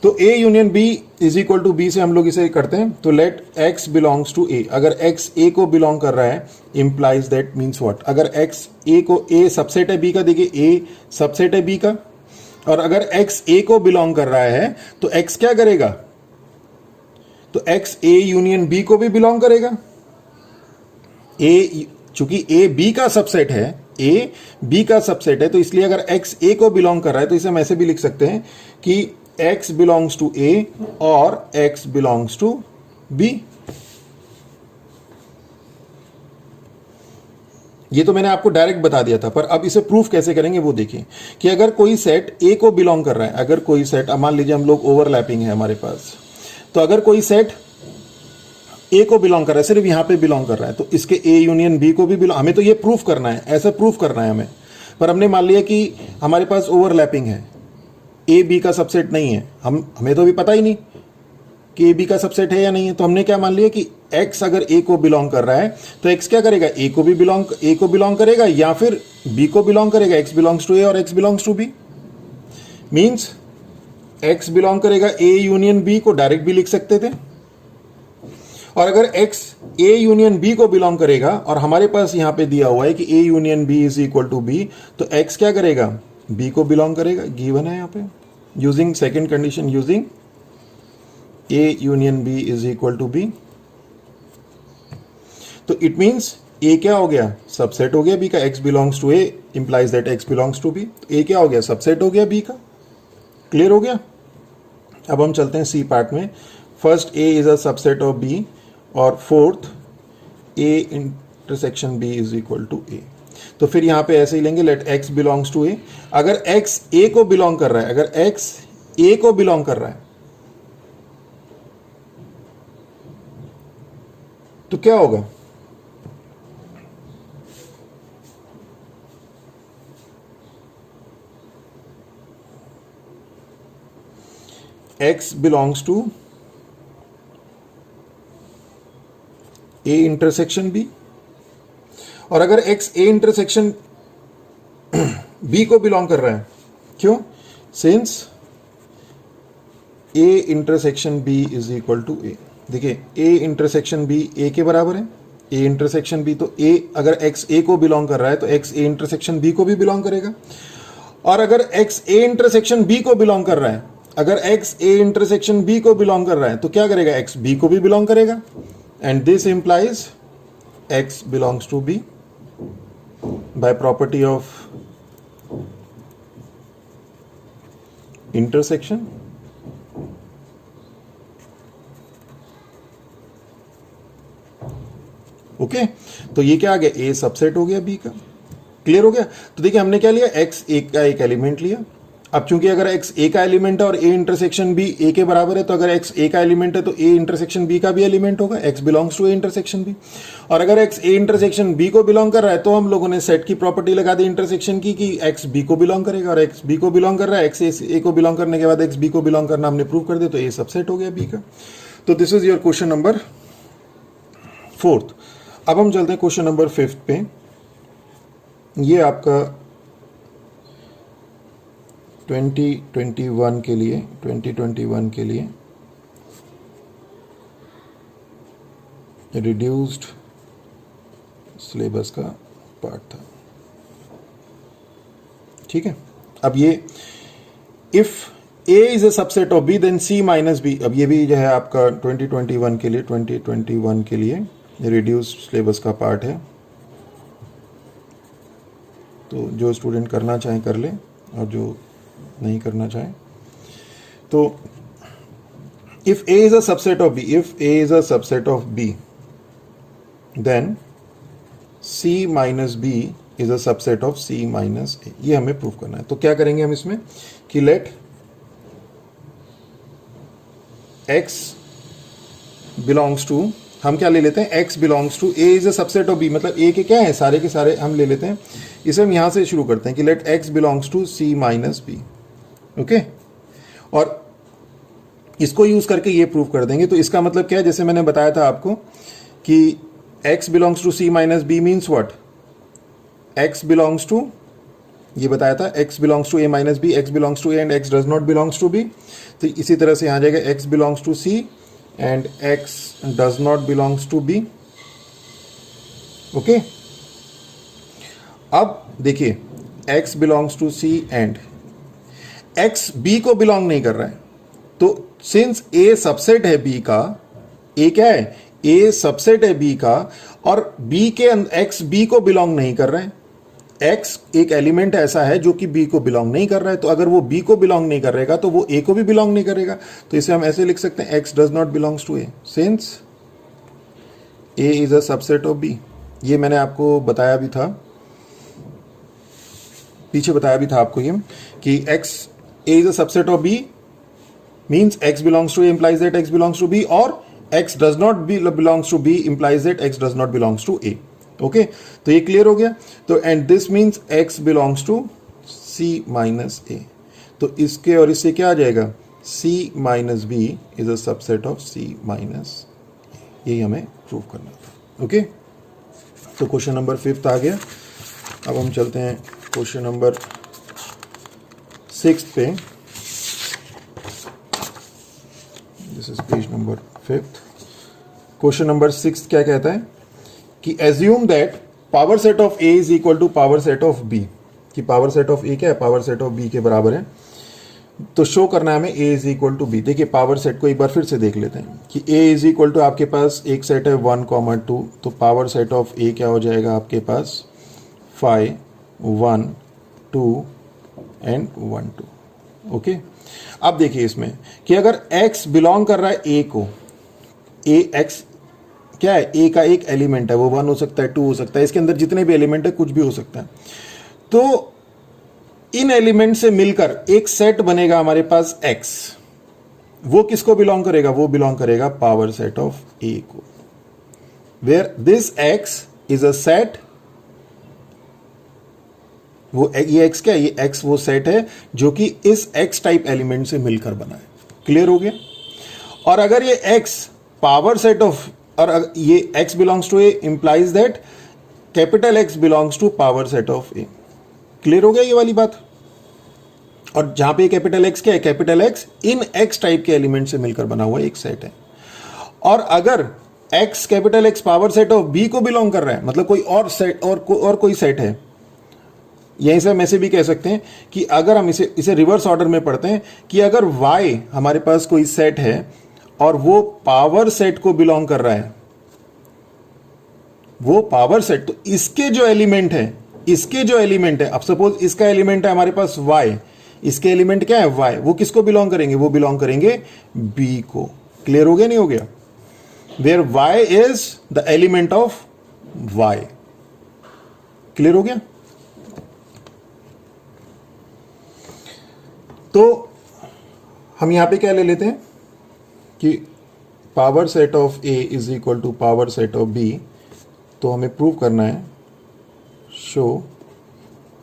तो A union B is equal to B से हम लोग इसे करते हैं, तो let X belongs to A, अगर X A को बिलोंग कर रहा है इंप्लाइज दैट मीन्स व्हाट, अगर X A को, A सबसेट है B का, देखिए A सबसेट है B का, और अगर X A को बिलोंग कर रहा है तो X क्या करेगा, तो X A यूनियन B को भी बिलोंग करेगा। A चूंकि A B का सबसेट है, A B का सबसेट है, तो इसलिए अगर X A को बिलोंग कर रहा है तो इसे हम ऐसे भी लिख सकते हैं कि X बिलोंग्स टू A और X बिलोंग्स टू B। ये तो मैंने आपको डायरेक्ट बता दिया था, पर अब इसे प्रूफ कैसे करेंगे वो देखिए कि अगर कोई सेट A को बिलोंग कर रहा है, अगर कोई सेट, मान लीजिए हम लोग ओवरलैपिंग है हमारे पास, तो अगर कोई सेट A को बिलोंग कर रहा है, सिर्फ यहां पे बिलोंग कर रहा है, तो इसके A यूनियन B को भी बिलोंग, हमें तो ये प्रूफ करना है, ऐसा प्रूफ करना है हमें, पर हमने मान लिया कि हमारे पास ओवरलैपिंग है, A B का सबसेट नहीं है, हमें तो अभी पता ही नहीं कि A B का सबसेट है या नहीं है, तो हमने क्या मान लिया कि X अगर A को बिलोंग कर रहा है तो X क्या करेगा, A को बिलोंग करेगा या फिर B को बिलोंग करेगा, X बिलोंग्स टू A और X belongs to B। Means X belong करेगा A यूनियन B को डायरेक्ट भी लिख सकते थे, और अगर X A यूनियन B को बिलोंग करेगा और हमारे पास यहां पे दिया हुआ है कि A union B is equal to B, तो X क्या करेगा, B को बिलोंग करेगा, गिवन है यहां पे, using second condition, using A union B is equal to B। तो इट मीन्स ए क्या हो गया, सबसेट हो गया बी का, x belongs to A implies that x belongs to B. तो ए क्या हो गया, सबसेट हो गया बी का। क्लियर हो गया। अब हम चलते हैं सी पार्ट में। First A is a subset of B और fourth A intersection B is equal to A. तो फिर यहां पे ऐसे ही लेंगे, let x belongs to A. अगर x ए को बिलोंग कर रहा है, अगर x ए को बिलोंग कर रहा है तो क्या होगा, x belongs to A intersection B. और अगर x ए इंटरसेक्शन बी को बिलोंग कर रहा है, क्यों, since A intersection B is equal to A. देखिए ए इंटरसेक्शन बी ए के बराबर है, ए इंटरसेक्शन बी, तो ए अगर x ए को बिलोंग कर रहा है तो x ए इंटरसेक्शन बी को भी बिलोंग करेगा। और अगर x ए इंटरसेक्शन बी को बिलोंग कर रहा है, अगर x ए इंटरसेक्शन बी को बिलोंग कर रहा है तो क्या करेगा, x बी को भी बिलोंग करेगा। And this implies x belongs to B by property of intersection। Okay तो ये क्या आ गया, ए सबसेट हो गया बी का। क्लियर हो गया। तो देखिए हमने क्या लिया, x ए का एक एलिमेंट लिया। अब चूंकि अगर x ए का एलिमेंट है और ए इंटरसेक्शन बी ए के बराबर है, तो अगर x ए का एलिमेंट है तो ए इंटरसेक्शन बी का भी एलिमेंट होगा, x belongs to A intersection B. और अगर x ए इंटरसेक्शन बी को बिलोंग कर रहा है तो हम लोगों ने सेट की प्रॉपर्टी लगा दी इंटरसेक्शन की कि x बी को बिलोंग करेगा, और x बी को बिलोंग कर रहा है, x ए को बिलोंग करने के बाद x बी को बिलोंग करना हमने प्रूव कर दिया, तो ए सबसेट हो गया बी का। तो this is your question number 4। अब हम चलते हैं क्वेश्चन नंबर 5 पे। ये आपका 2021 के लिए रिड्यूस्ड सिलेबस का पार्ट था। ठीक है। अब ये if A is a subset of B then C minus B। अब ये भी जो है आपका 2021 के लिए रिड्यूस्ड सिलेबस का पार्ट है। तो जो स्टूडेंट करना चाहे कर ले और जो नहीं करना चाहे तो if A is a subset of B, if A is a subset of B, then C minus B is a subset of C minus A। ये हमें प्रूव करना है। तो क्या करेंगे हम इसमें कि लेट X belongs to, हम क्या ले लेते हैं, X belongs to A is a subset of B, मतलब A के क्या है, सारे के सारे हम ले लेते हैं। इसे हम यहां से शुरू करते हैं कि let X belongs to C minus B। Okay और इसको यूज करके ये प्रूव कर देंगे। तो इसका मतलब क्या है, जैसे मैंने बताया था आपको कि x belongs to c minus B means what, x belongs to, ये बताया था x belongs to a minus B, x belongs to a and x does not belongs to b। तो इसी तरह से यहां जाएगा x belongs to c and x does not belongs to b। Okay अब देखिए x belongs to c and x b को belong नहीं कर रहा है, तो सिंस a सबसेट है b का, a क्या है, a सबसेट है b का, और b के x b को बिलोंग नहीं कर रहा है, x एक एलिमेंट ऐसा है जो कि b को बिलोंग नहीं कर रहा है। तो अगर वो b को बिलोंग नहीं करेगा तो वो a को भी बिलोंग नहीं करेगा। तो इसे हम ऐसे लिख सकते हैं, x does not belongs to a since a is a subset of b। ये मैंने आपको बताया भी था, पीछे बताया भी था आपको ये कि x a is a subset of b means x belongs to a implies that x belongs to b, और x does not belongs to b implies that x does not belongs to a। Okay तो ये clear हो गया। तो and this means x belongs to c minus a। तो इसके और इससे क्या आ जाएगा, c minus b is a subset of c minus a। यही हमें प्रूव करना था। ओके तो क्वेश्चन नंबर 5 आ गया। अब हम चलते हैं क्वेश्चन नंबर 6 पे। This is page number 5। Question number 6 क्या कहता है कि assume that power set of A is equal to power set of B, कि पावर सेट ऑफ A क्या है, पावर सेट ऑफ B के बराबर है। तो शो करना है हमें a is equal to B. देखिए पावर सेट को एक बार फिर से देख लेते हैं कि a इज इक्वल टू आपके पास एक सेट है 1,2, तो पावर सेट ऑफ a क्या हो जाएगा आपके पास 5, 1, 2 एंड 1, 2। ओके, अब देखिए इसमें कि अगर x बिलोंग कर रहा है a को, a x क्या है, a का एक एलिमेंट है, वो 1 हो सकता है, 2 हो सकता है, इसके अंदर जितने भी एलिमेंट है कुछ भी हो सकता है, तो इन एलिमेंट से मिलकर एक सेट बनेगा हमारे पास x। वो किसको बिलोंग करेगा, वो बिलोंग करेगा पावर सेट ऑफ a को, where this x is a set. वो ये x क्या है, ये x वो सेट है जो कि इस x टाइप एलिमेंट से मिलकर बना है। क्लियर हो गया। और अगर ये x पावर सेट ऑफ, और ये x belongs to a implies that capital X belongs to power set of a। Clear हो गया ये वाली बात। और जहां पे कैपिटल X क्या है, कैपिटल X इन X टाइप के एलिमेंट से मिलकर बना हुआ एक सेट है। और अगर X capital X power set of B को बिलोंग कर रहा है, मतलब कोई और सेट और कोई सेट है, यहीं से हम ऐसे भी कह सकते हैं कि अगर हम इसे रिवर्स ऑर्डर में पढ़ते हैं कि अगर Y हमारे पास कोई सेट है और वो पावर सेट को बिलोंग कर रहा है, वो पावर सेट, तो इसके जो एलिमेंट है, अब सपोज इसका एलिमेंट है हमारे पास y, इसके एलिमेंट क्या है y, वो किसको बिलोंग करेंगे, वो बिलोंग करेंगे b को। क्लियर हो गया नहीं हो गया। Where y is the element of y। Clear हो गया। तो हम यहां पे क्या ले लेते हैं कि power set of a is equal to power set of b। तो हमें प्रूव करना है show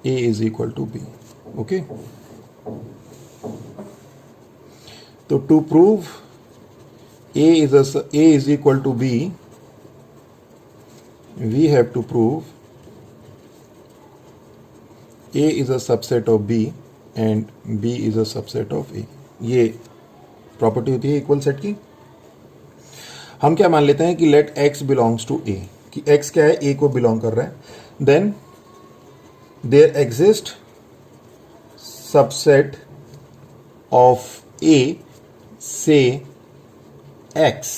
a is equal to b। Okay, तो to prove a is equal to b, we have to prove a is a subset of b and b is a subset of a। ये property होती है equal set की। हम क्या मान लेते हैं कि let x belongs to a, कि x क्या है, a को बिलोंग कर रहा है, then there exist subset of a से x।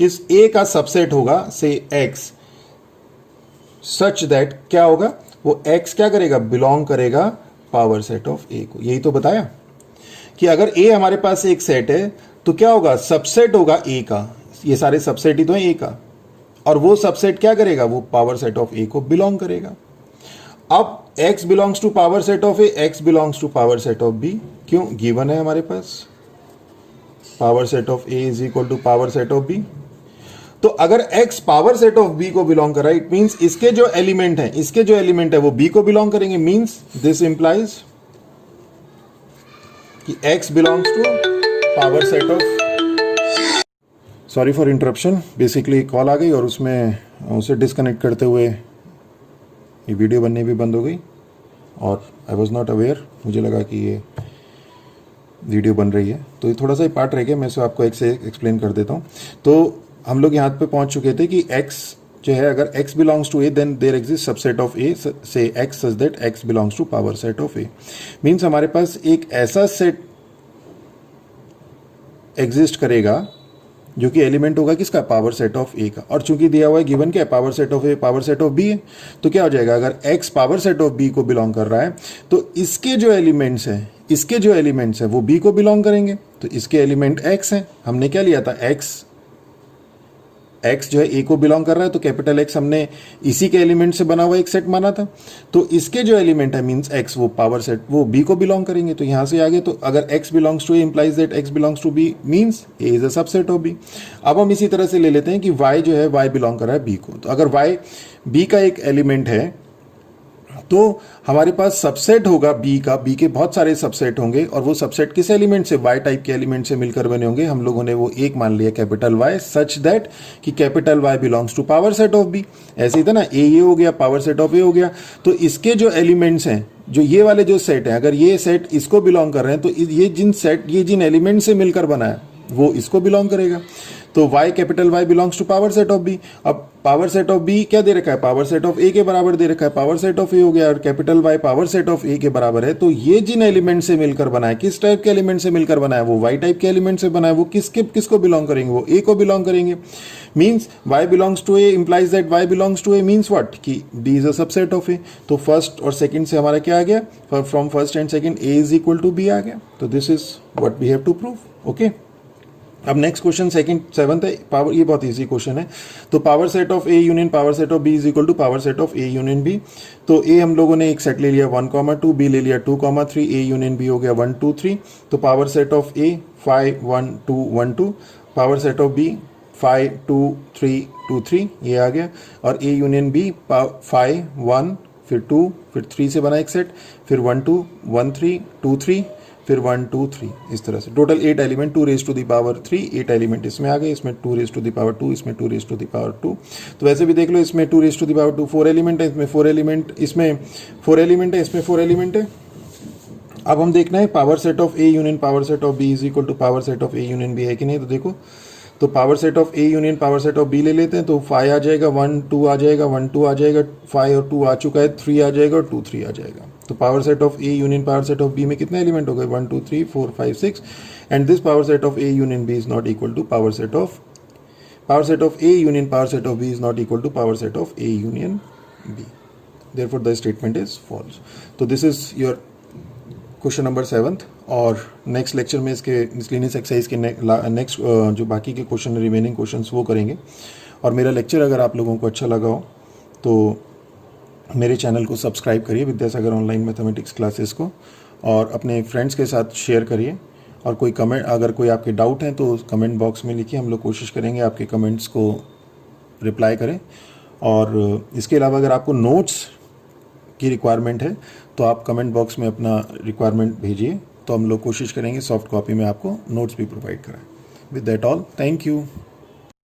इस a का सबसेट होगा से x सच दैट क्या होगा, वो x क्या करेगा, बिलोंग करेगा पावर सेट ऑफ a को। यही तो बताया कि अगर a हमारे पास एक सेट है तो क्या होगा, सबसेट होगा a का, ये सारे सबसेट ही तो है a का, और वो सबसेट क्या करेगा, वो पावर सेट ऑफ a को बिलोंग करेगा। अब x belongs to power set of a, x belongs to power set of b, क्यों, गिवन है हमारे पास power set of a is equal to power set of b। तो अगर x power set of b को belong कर रहा है, इट मींस इसके जो एलिमेंट है वो b को बिलोंग करेंगे। मींस दिस इंप्लाइज कि x belongs to power set of, sorry for interruption, basically call आ गई और उसमें उसे डिस्कनेक्ट करते हुए ये वीडियो बनने भी बंद हो गई और आई वॉज नॉट अवेयर, मुझे लगा कि ये वीडियो बन रही है। तो ये थोड़ा सा ही पार्ट रह गया, मैं इसे आपको एक से एक्सप्लेन कर देता हूँ। तो हम लोग यहाँ पे पहुँच चुके थे कि x जो है, अगर x belongs to a then there exist subset of a से x such that x belongs to power set of a। Means हमारे पास एक ऐसा सेट एग्जिस्ट करेगा जो कि एलिमेंट होगा किसका, पावर सेट ऑफ ए का। और चूंकि दिया हुआ है गिवन क्या है, power set of A power set of B है, तो क्या हो जाएगा, अगर x power set of B को बिलोंग कर रहा है तो इसके जो एलिमेंट्स हैं वो b को बिलोंग करेंगे। तो इसके एलिमेंट x हैं, हमने क्या लिया था, x जो है a को बिलोंग कर रहा है, तो कैपिटल X हमने इसी के एलिमेंट से बना हुआ एक सेट माना था। तो इसके जो एलिमेंट है मींस x, वो पावर सेट वो b को बिलोंग करेंगे। तो यहां से आगे, तो अगर x belongs to a implies that x belongs to b means a is a subset of b। अब हम इसी तरह से ले लेते हैं कि y जो है y बिलोंग कर रहा है b को। तो अगर y b का एक एलिमेंट है तो हमारे पास सबसेट होगा b का, b के बहुत सारे सबसेट होंगे और वो सबसेट किस एलिमेंट से, y टाइप के एलिमेंट से मिलकर बने होंगे। हम लोगों ने वो एक मान लिया कैपिटल Y सच दैट कि capital Y belongs to power set of b। ऐसे ही था ना, a ये हो गया, पावर सेट ऑफ a हो गया। तो इसके जो एलिमेंट्स हैं, जो ये वाले जो सेट हैं, अगर ये सेट इसको बिलोंग कर रहे हैं तो ये जिन एलिमेंट से मिलकर बना है वो इसको बिलोंग करेगा। तो y capital Y belongs to power set of B। अब पावर सेट ऑफ B क्या दे रखा है, पावर सेट ऑफ A के बराबर दे रखा है, पावर सेट ऑफ A हो गया और capital Y power set of A के बराबर है। तो ये जिन एलिमेंट से मिलकर बना है, किस टाइप के एलिमेंट से मिलकर बना है, वो Y टाइप के एलिमेंट से बना है। वो किसको बिलोंग करेंगे, वो A को बिलोंग करेंगे। Means y belongs to A implies that y belongs to A means what, कि B is a subset of A। तो फर्स्ट और सेकंड से हमारा क्या आ गया, from first and second A is equal to B आ गया। तो this is what we have to prove. Okay, अब नेक्स्ट क्वेश्चन सेवंथ है, पावर, ये बहुत इजी क्वेश्चन है। तो power set of A union power set of B is equal to power set of A union B। तो A हम लोगों ने एक सेट ले लिया 1, 2, B ले लिया 2, 3, A यूनियन B हो गया 1, 2, 3। तो power set of A 5, 1, 2, 1, 2, power set of B 5, 2, 3, 2, 3 ये आ गया। और A यूनियन B 5, 1, फिर 2, फिर 3 से बना एक सेट, फिर 1, 2, 1, 3, 2, 3, फिर 1, 2, 3, इस तरह से total 8 element 2 raise to the power 3, 8 element इसमें आ गए। इसमें 2 रेज टू द पावर 2, इसमें 2 रेज टू द पावर 2। तो वैसे भी देख लो, इसमें 2 raise to the power 2 4 element है, इसमें 4 एलिमेंट, इसमें 4 एलिमेंट है, इसमें 4 एलिमेंट है। अब हम देखना है power set of A union power set of B is equal to power set of A union B है कि नहीं। तो देखो, तो power set of A union power set of B ले लेते हैं। तो 5 आ जाएगा, 1, 2 आ जाएगा, 1, 2 आ जाएगा, 5 और 2 आ चुका है, 3 आ जाएगा और 2, 3 आ जाएगा। तो power set of A union power set of B में कितने एलिमेंट हो गए, 1, 2, 3, 4, 5, 6। And this power set of A union B is not equal to power set of A union power set of B is not equal to power set of A union B। Therefore the statement is false. तो this is your question number 7। और next lecture में इसके miscellaneous exercise के next जो बाकी के question remaining questions वो करेंगे। और मेरा लेक्चर अगर आप लोगों को अच्छा लगा हो तो मेरे चैनल को सब्सक्राइब करिए, विद्यासागर ऑनलाइन मैथमेटिक्स क्लासेस को, और अपने फ्रेंड्स के साथ शेयर करिए। और कोई कमेंट, अगर कोई आपके डाउट हैं तो कमेंट बॉक्स में लिखिए, हम लोग कोशिश करेंगे आपके कमेंट्स को रिप्लाई करें। और इसके अलावा अगर आपको नोट्स की रिक्वायरमेंट है तो आप कमेंट बॉक्स में अपना रिक्वायरमेंट भेजिए, तो हम लोग कोशिश करेंगे सॉफ्ट कॉपी में आपको नोट्स भी प्रोवाइड कराएं। With that all, thank you.